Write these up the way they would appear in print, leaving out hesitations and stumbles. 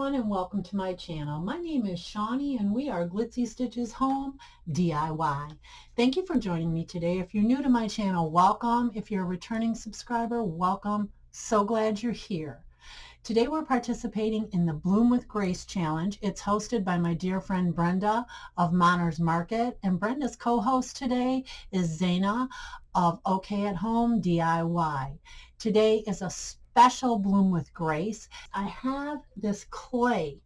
everyone, and welcome to my channel. My name is Shawnie and we are Glitzy Stitches Home DIY. Thank you for joining me today. If you're new to my channel, welcome. If you're a returning subscriber, welcome. So glad you're here. Today we're participating in the Bloom with Grace Challenge. It's hosted by my dear friend Brenda of Monner's Market, and Brenda's co-host today is Zaina of OK at Home DIY. Today is a special Bloom with Grace. I have this clay.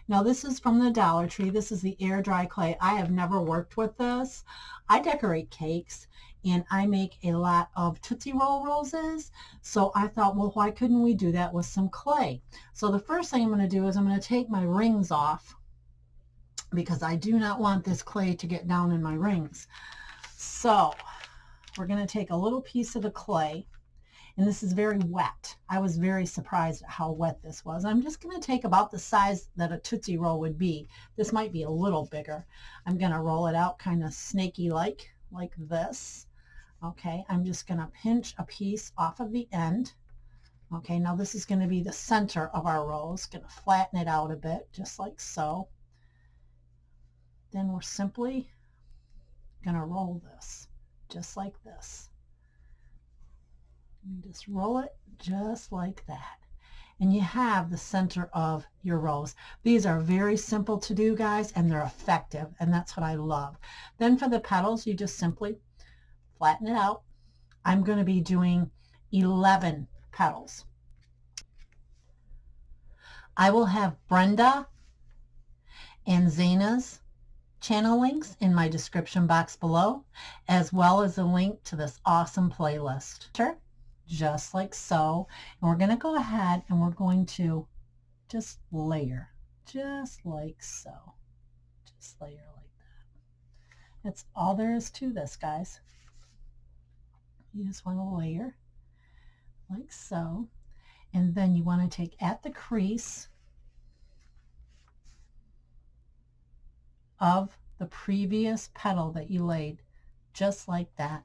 Now this is from the Dollar Tree. This is the air dry clay. I have never worked with this. I decorate cakes and I make a lot of Tootsie Roll roses. So I thought, well, why couldn't we do that with some clay? So the first thing I'm going to do is I'm going to take my rings off because I do not want this clay to get down in my rings. So we're going to take a little piece of the clay. And this is very wet. I was very surprised at how wet this was. I'm just going to take about the size that a Tootsie Roll would be. This might be a little bigger. I'm going to roll it out kind of snaky-like this. Okay, I'm just going to pinch a piece off of the end. Okay, now this is going to be the center of our rose. Going to flatten it out a bit, just like so. Then we're simply going to roll this, just like this. You just roll it just like that. And you have the center of your rose. These are very simple to do, guys, and they're effective, and that's what I love. Then for the petals, you just simply flatten it out. I'm going to be doing 11 petals. I will have Brenda and Zaina's channel links in my description box below, as well as a link to this awesome playlist. Sure. Just like so. And we're going to go ahead and we're going to just layer, just like so. Just layer like that. That's all there is to this, guys. You just want to layer like so. And then you want to take at the crease of the previous petal that you laid, just like that.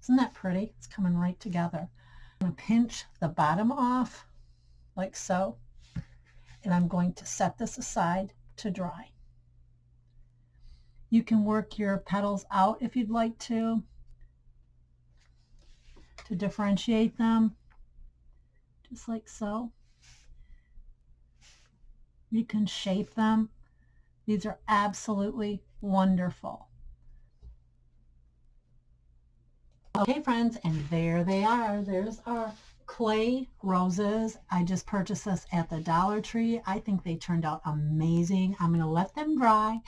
Isn't that pretty? It's coming right together. I'm going to pinch the bottom off like so, and I'm going to set this aside to dry. You can work your petals out if you'd like to differentiate them, just like so. You can shape them. These are absolutely wonderful. Okay, friends, and there they are. There's our clay roses. I just purchased this at the Dollar Tree. I think they turned out amazing. I'm going to let them dry.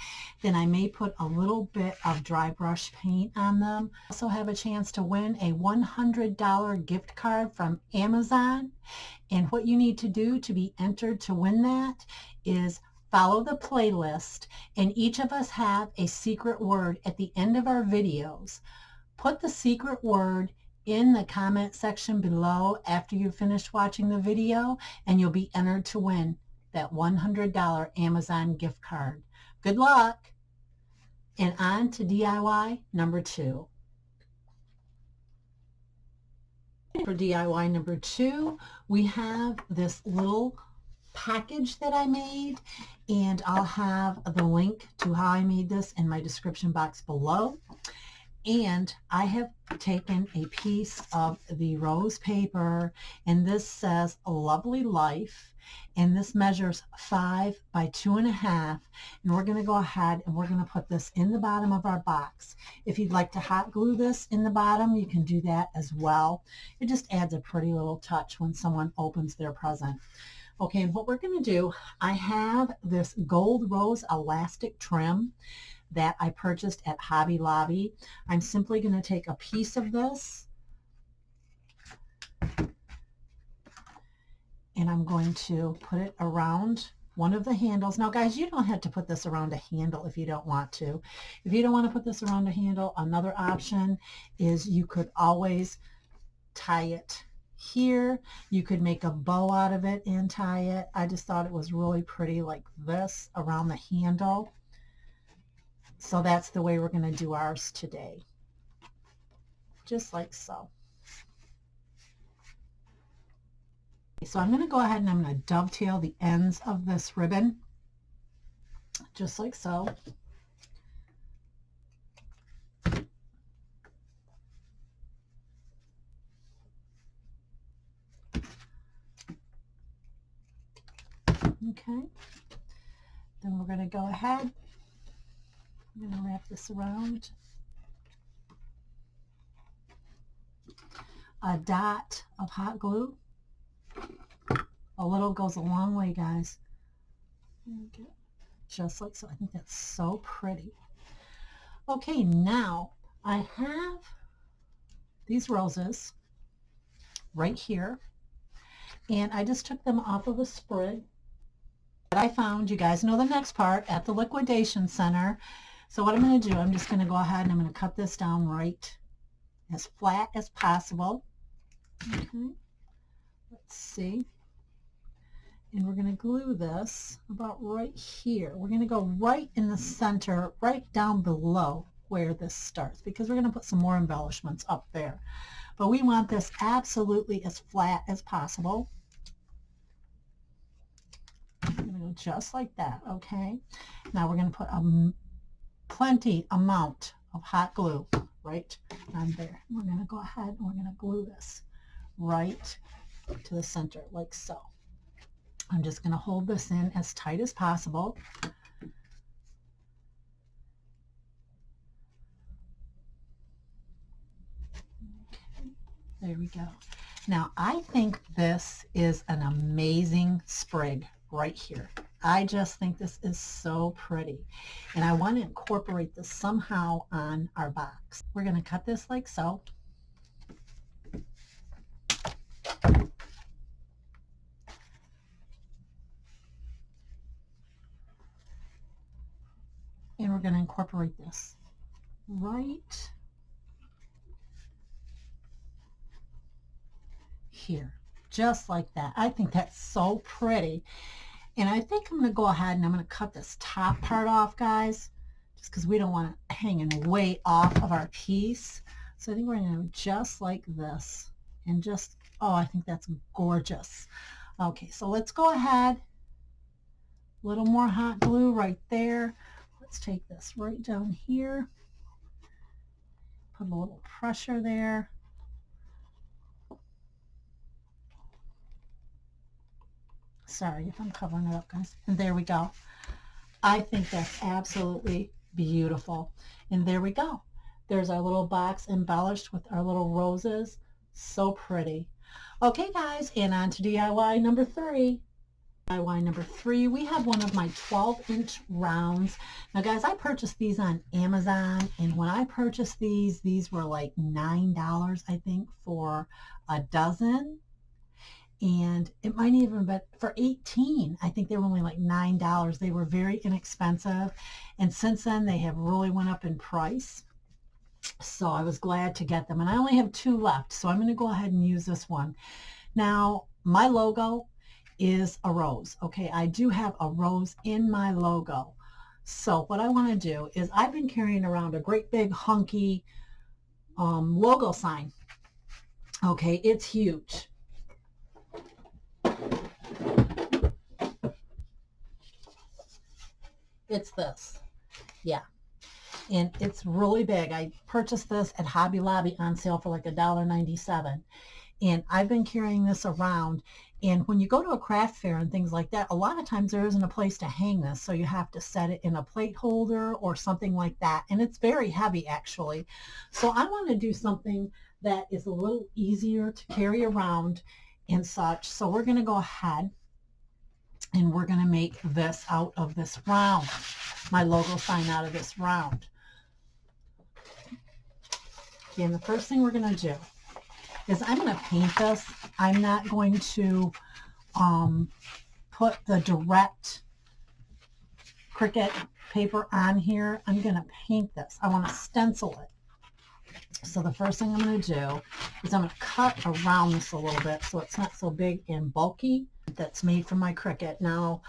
Then I may put a little bit of dry brush paint on them. Also have a chance to win a $100 gift card from Amazon. And what you need to do to be entered to win that is follow the playlist, and each of us have a secret word at the end of our videos. Put the secret word in the comment section below after you've finished watching the video, and you'll be entered to win that $100 Amazon gift card. Good luck! And on to DIY number 2. For DIY number 2, we have this little package that I made, and I'll have the link to how I made this in my description box below. And I have taken a piece of the rose paper, and this says A Lovely Life, and this measures 5 by 2.5, and we're going to go ahead and we're going to put this in the bottom of our box. If you'd like to hot glue this in the bottom, you can do that as well. It just adds a pretty little touch when someone opens their present. Okay, and what we're going to do, I have this gold rose elastic trim that I purchased at Hobby Lobby. I'm simply going to take a piece of this and I'm going to put it around one of the handles. Now guys, you don't have to put this around a handle if you don't want to. If you don't want to put this around a handle, another option is you could always tie it here. You could make a bow out of it and tie it. I just thought it was really pretty like this around the handle. So that's the way we're going to do ours today. Just like so. So I'm going to go ahead and I'm going to dovetail the ends of this ribbon, just like so. Okay, then we're going to go ahead, I'm going to wrap this around. A dot of hot glue. A little goes a long way, guys. Just like so. I think that's so pretty. Okay, now I have these roses right here, and I just took them off of a sprig that I found. You guys know the next part, at the liquidation center. So what I'm going to do, I'm just going to go ahead and I'm going to cut this down right as flat as possible. Okay, let's see. And we're going to glue this about right here. We're going to go right in the center, right down below where this starts, because we're going to put some more embellishments up there. But we want this absolutely as flat as possible. I'm going to go just like that, okay? Now we're going to put a plenty amount of hot glue right on there. We're going to go ahead and we're going to glue this right to the center, like so. I'm just going to hold this in as tight as possible. Okay, there we go. Now I think this is an amazing sprig right here. I just think this is so pretty, and I want to incorporate this somehow on our box. We're going to cut this like so. And we're going to incorporate this right here, just like that. I think that's so pretty. And I think I'm going to go ahead and I'm going to cut this top part off, guys, just because we don't want it hanging way off of our piece. So I think we're going to do just like this. And just, oh, I think that's gorgeous. Okay, so let's go ahead. A little more hot glue right there. Let's take this right down here. Put a little pressure there. Sorry if I'm covering it up, guys. And there we go. I think that's absolutely beautiful. And there we go. There's our little box embellished with our little roses. So pretty. Okay, guys, and on to DIY number 3. DIY number 3, we have one of my 12-inch rounds. Now, guys, I purchased these on Amazon, and when I purchased these were like $9, I think, for a dozen. And it might even be for 18. I think they were only like $9. They were very inexpensive, and since then they have really went up in price. So I was glad to get them, and I only have 2 left, so I'm going to go ahead and use this one. Now, my logo is a rose. Okay, I do have a rose in my logo. So what I want to do is, I've been carrying around a great big hunky logo sign. Okay, it's huge. It's this. Yeah. And it's really big. I purchased this at Hobby Lobby on sale for like $1.97. And I've been carrying this around. And when you go to a craft fair and things like that, a lot of times there isn't a place to hang this. So you have to set it in a plate holder or something like that. And it's very heavy, actually. So I want to do something that is a little easier to carry around and such. So we're going to go ahead and we're going to make this out of this round, my logo sign out of this round. Okay, and the first thing we're going to do is I'm going to paint this. I'm not going to put the direct Cricut paper on here. I'm going to paint this. I want to stencil it. So the first thing I'm going to do is I'm going to cut around this a little bit so it's not so big and bulky. That's made from my Cricut. Now,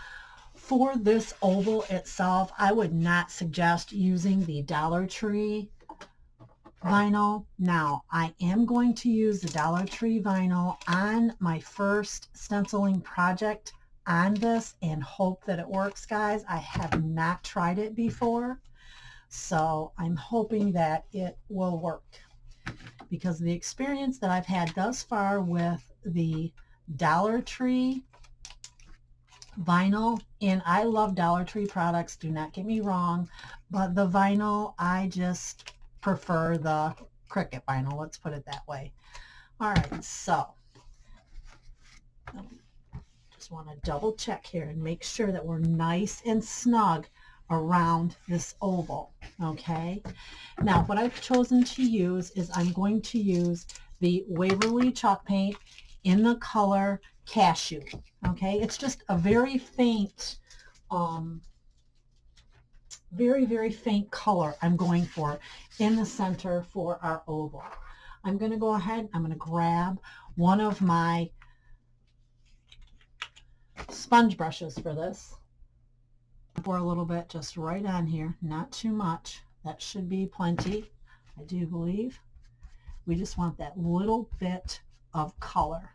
for this oval itself, I would not suggest using the Dollar Tree vinyl. Now, I am going to use the Dollar Tree vinyl on my first stenciling project on this and hope that it works, guys. I have not tried it before, so I'm hoping that it will work, because the experience that I've had thus far with the Dollar Tree vinyl, and I love Dollar Tree products, do not get me wrong, but the vinyl, I just prefer the Cricut vinyl, let's put it that way. All right, so just want to double check here and make sure that we're nice and snug around this oval. Okay, now what I've chosen to use is I'm going to use the Waverly chalk paint in the color Cashew. Okay, it's just a very faint very faint color I'm going for in the center for our oval. I'm going to go ahead, I'm going to grab one of my sponge brushes for this. Pour a little bit just right on here, not too much. That should be plenty, I do believe. We just want that little bit of color.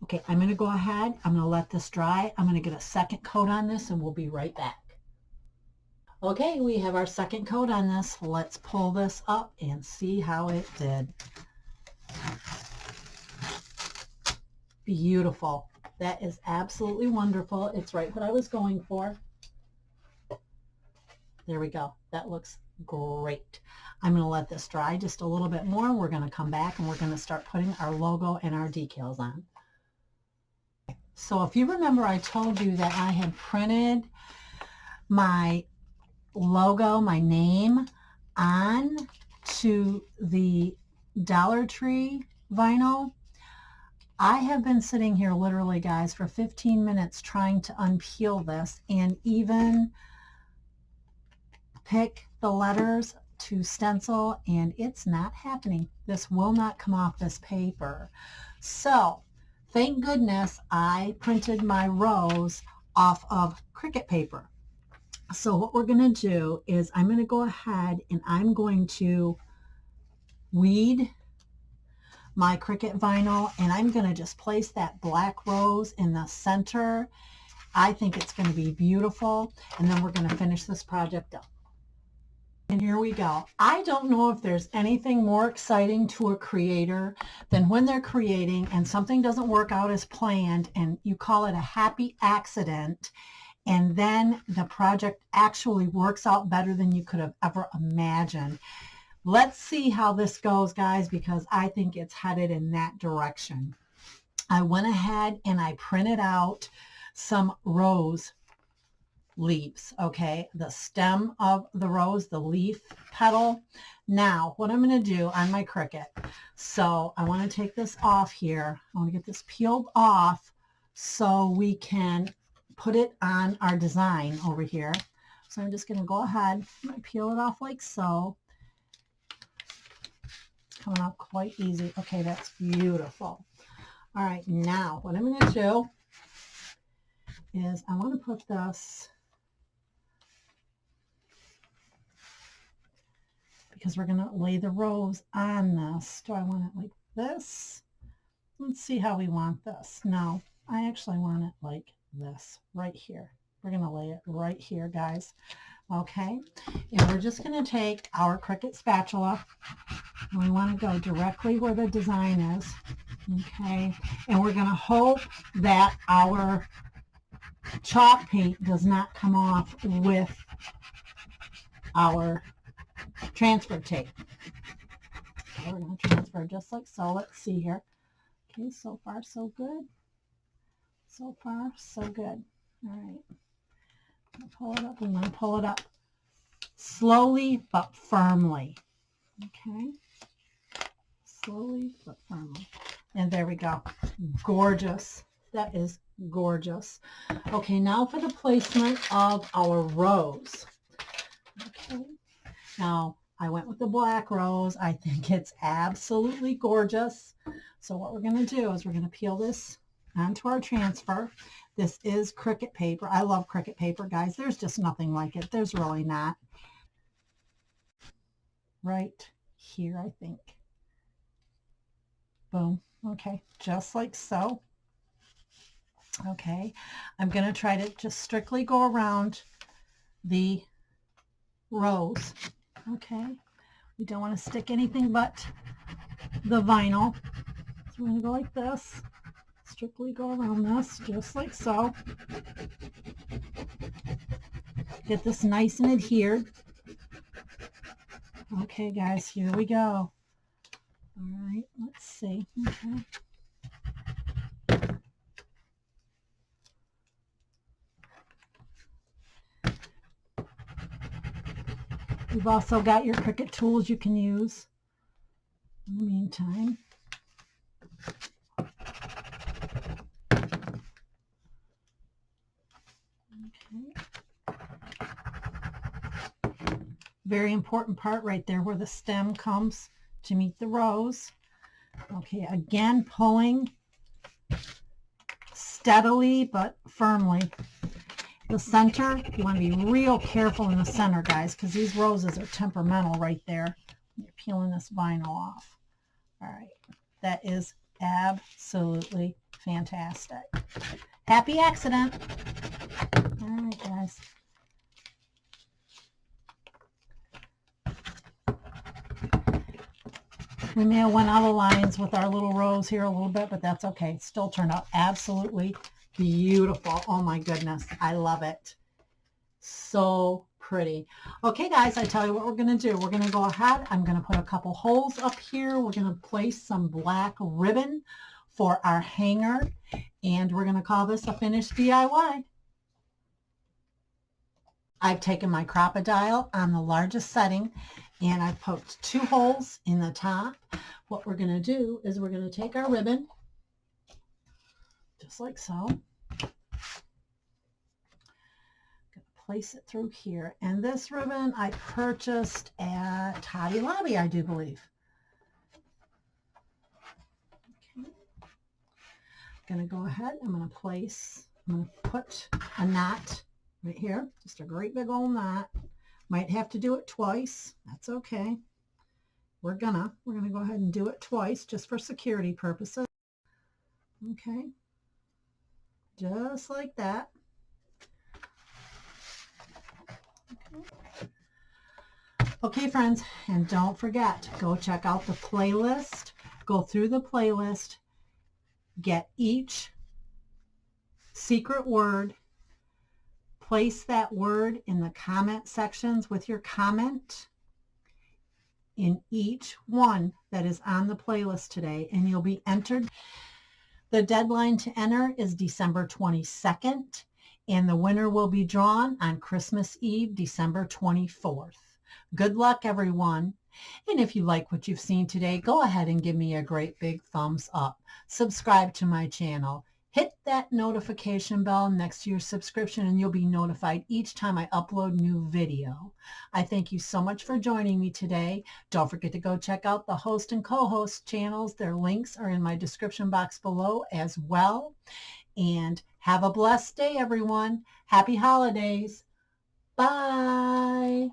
Okay, I'm going to go ahead, I'm going to let this dry. I'm going to get a second coat on this and we'll be right back. Okay, we have our second coat on this. Let's pull this up and see how it did. Beautiful. That is absolutely wonderful. It's right what I was going for. There we go. That looks great. I'm going to let this dry just a little bit more. We're going to come back and we're going to start putting our logo and our decals on. So if you remember, I told you that I had printed my logo, my name, on to the Dollar Tree vinyl. I have been sitting here literally, guys, for 15 minutes trying to unpeel this and even pick the letters to stencil, and it's not happening. This will not come off this paper. So thank goodness I printed my rose off of Cricut paper. So what we're going to do is I'm going to go ahead and I'm going to weed my Cricut vinyl, and I'm going to just place that black rose in the center. I think it's going to be beautiful, and then we're going to finish this project up. And here we go. I don't know if there's anything more exciting to a creator than when they're creating and something doesn't work out as planned and you call it a happy accident, and then the project actually works out better than you could have ever imagined. Let's see how this goes, guys, because I think it's headed in that direction. I went ahead and I printed out some rose leaves, okay? The stem of the rose, the leaf petal. Now, what I'm going to do on my Cricut, so I want to take this off here. I want to get this peeled off so we can put it on our design over here. So I'm just going to go ahead and peel it off like so. It's coming out quite easy. Okay, that's beautiful. All right, now what I'm going to do is I want to put this, because we're going to lay the rose on this. Do I want it like this? Let's see how we want this. No, I actually want it like this right here. We're going to lay it right here, guys. Okay, and we're just going to take our Cricut spatula and we want to go directly where the design is. Okay, and we're going to hope that our chalk paint does not come off with our transfer tape. Okay, we're going to transfer just like so. Let's see here. Okay, so far so good. So far so good. All right. Pull it up. We want to pull it up slowly but firmly. Okay. Slowly but firmly. And there we go. Gorgeous. That is gorgeous. Okay, now for the placement of our rose. Okay. Now, I went with the black rose. I think it's absolutely gorgeous. So what we're going to do is we're going to peel this onto our transfer. This is Cricut paper. I love Cricut paper, guys. There's just nothing like it. There's really not. Right here, I think. Boom. Okay, just like so. Okay, I'm going to try to just strictly go around the rows. Okay, we don't want to stick anything but the vinyl. So we're going to go like this. Strictly go around this, just like so. Get this nice and adhered. Okay, guys, here we go. All right, let's see. Okay. You've also got your Cricut tools you can use in the meantime. Okay. Very important part right there where the stem comes to meet the rows. Okay, again, pulling steadily but firmly. The center, you want to be real careful in the center, guys, because these roses are temperamental right there. You're peeling this vinyl off. All right, that is absolutely fantastic. Happy accident. All right, guys. We may have went out of lines with our little rows here a little bit, but that's okay. It still turned out absolutely beautiful. Oh my goodness, I love it. So pretty. Okay, guys, I tell you what we're going to do. We're going to go ahead. I'm going to put a couple holes up here. We're going to place some black ribbon for our hanger, and we're going to call this a finished DIY. I've taken my Crop-A-Dile on the largest setting, and I've poked 2 holes in the top. What we're going to do is we're going to take our ribbon, just like so. Place it through here. And this ribbon I purchased at Hobby Lobby, I do believe. Okay. I'm going to go ahead. I'm going to put a knot right here. Just a great big old knot. Might have to do it twice. That's okay. We're gonna go ahead and do it twice just for security purposes. Okay. Just like that. Okay, friends, and don't forget, go check out the playlist. Go through the playlist. Get each secret word. Place that word in the comment sections with your comment in each one that is on the playlist today, and you'll be entered. The deadline to enter is December 22nd, and the winner will be drawn on Christmas Eve, December 24th. Good luck, everyone. And if you like what you've seen today, go ahead and give me a great big thumbs up. Subscribe to my channel. Hit that notification bell next to your subscription, and you'll be notified each time I upload new video. I thank you so much for joining me today. Don't forget to go check out the host and co-host channels. Their links are in my description box below as well. And have a blessed day, everyone. Happy holidays. Bye.